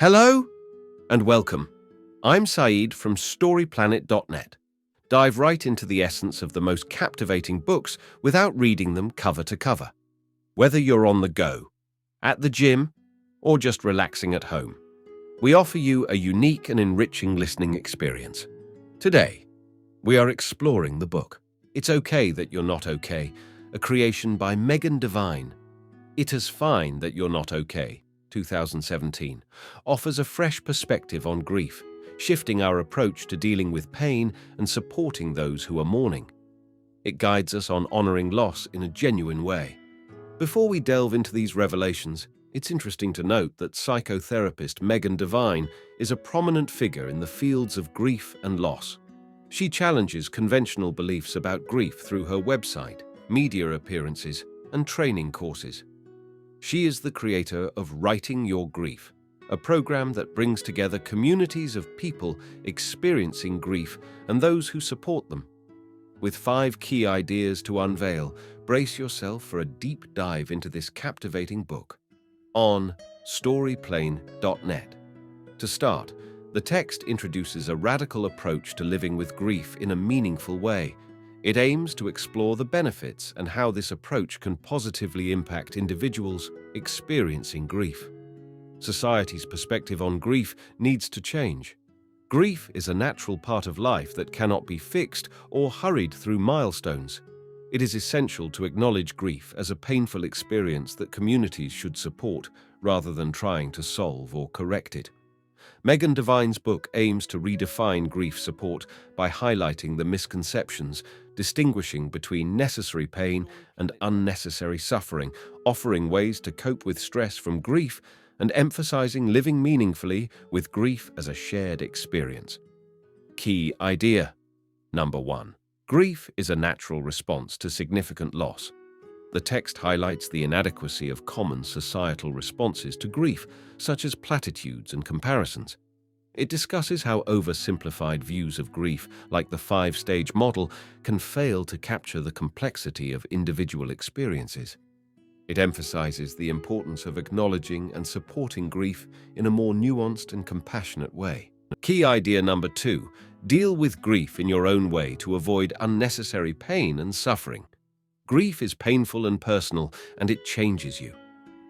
Hello and welcome. I'm Saeed from StoryPlanet.net. Dive right into the essence of the most captivating books without reading them cover to cover. Whether you're on the go, at the gym, or just relaxing at home, we offer you a unique and enriching listening experience. Today, we are exploring the book It's Okay That You're Not Okay, a creation by Devine. It is Fine That You're Not Okay, 2017, offers a fresh perspective on grief, shifting our approach to dealing with pain and supporting those who are mourning. It guides us on honoring loss in a genuine way. Before we delve into these revelations, it's interesting to note that psychotherapist Devine is a prominent figure in the fields of grief and loss. She challenges conventional beliefs about grief through her website, media appearances, and training courses. She is the creator of Writing Your Grief, a program that brings together communities of people experiencing grief and those who support them. With 5 key ideas to unveil, brace yourself for a deep dive into this captivating book on StoryPlanet.net. To start, the text introduces a radical approach to living with grief in a meaningful way. It aims to explore the benefits and how this approach can positively impact individuals experiencing grief. Society's perspective on grief needs to change. Grief is a natural part of life that cannot be fixed or hurried through milestones. It is essential to acknowledge grief as a painful experience that communities should support rather than trying to solve or correct it. Devine's book aims to redefine grief support by highlighting the misconceptions, distinguishing between necessary pain and unnecessary suffering, offering ways to cope with stress from grief, and emphasizing living meaningfully with grief as a shared experience. Key idea. Number 1. Grief is a natural response to significant loss. The text highlights the inadequacy of common societal responses to grief, such as platitudes and comparisons. It discusses how oversimplified views of grief, like the 5-stage model, can fail to capture the complexity of individual experiences. It emphasizes the importance of acknowledging and supporting grief in a more nuanced and compassionate way. Key idea number 2. Deal with grief in your own way to avoid unnecessary pain and suffering. Grief is painful and personal, and it changes you.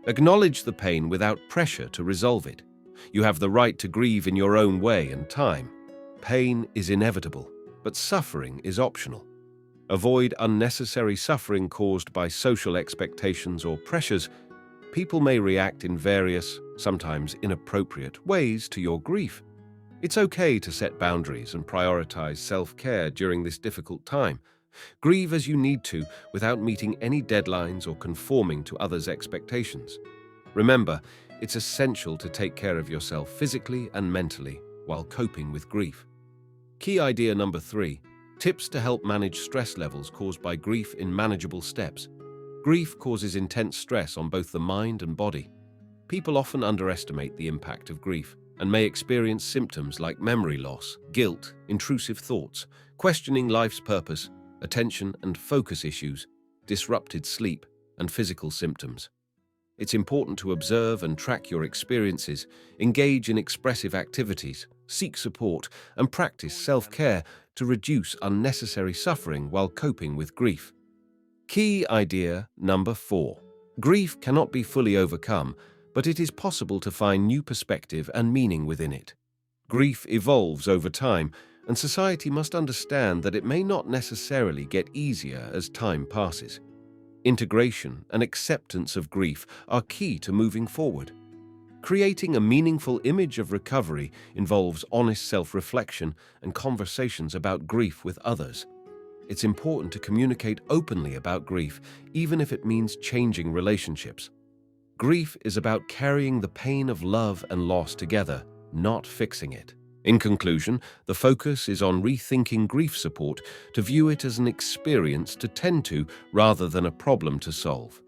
Acknowledge the pain without pressure to resolve it. You have the right to grieve in your own way and time. Pain is inevitable, but suffering is optional. Avoid unnecessary suffering caused by social expectations or pressures. People may react in various, sometimes inappropriate, ways to your grief. It's okay to set boundaries and prioritize self-care during this difficult time. Grieve as you need to without meeting any deadlines or conforming to others' expectations. Remember, it's essential to take care of yourself physically and mentally while coping with grief. Key idea number 3. Tips to help manage stress levels caused by grief in manageable steps. Grief causes intense stress on both the mind and body. People often underestimate the impact of grief and may experience symptoms like memory loss, guilt, intrusive thoughts, questioning life's purpose, attention and focus issues, disrupted sleep, and physical symptoms. It's important to observe and track your experiences, engage in expressive activities, seek support, and practice self-care to reduce unnecessary suffering while coping with grief. Key idea number 4. Grief cannot be fully overcome, but it is possible to find new perspective and meaning within it. Grief evolves over time, and society must understand that it may not necessarily get easier as time passes. Integration and acceptance of grief are key to moving forward. Creating a meaningful image of recovery involves honest self-reflection and conversations about grief with others. It's important to communicate openly about grief, even if it means changing relationships. Grief is about carrying the pain of love and loss together, not fixing it. In conclusion, the focus is on rethinking grief support to view it as an experience to tend to rather than a problem to solve.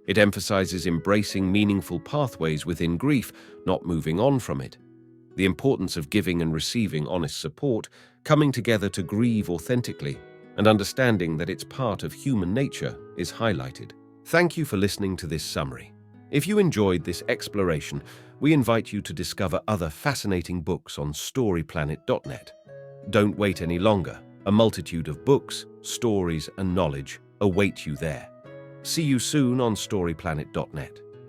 It emphasizes embracing meaningful pathways within grief, not moving on from it. The importance of giving and receiving honest support, coming together to grieve authentically, and understanding that it's part of human nature is highlighted. Thank you for listening to this summary. If you enjoyed this exploration, we invite you to discover other fascinating books on storyplanet.net. Don't wait any longer. A multitude of books, stories, and knowledge await you there. See you soon on storyplanet.net.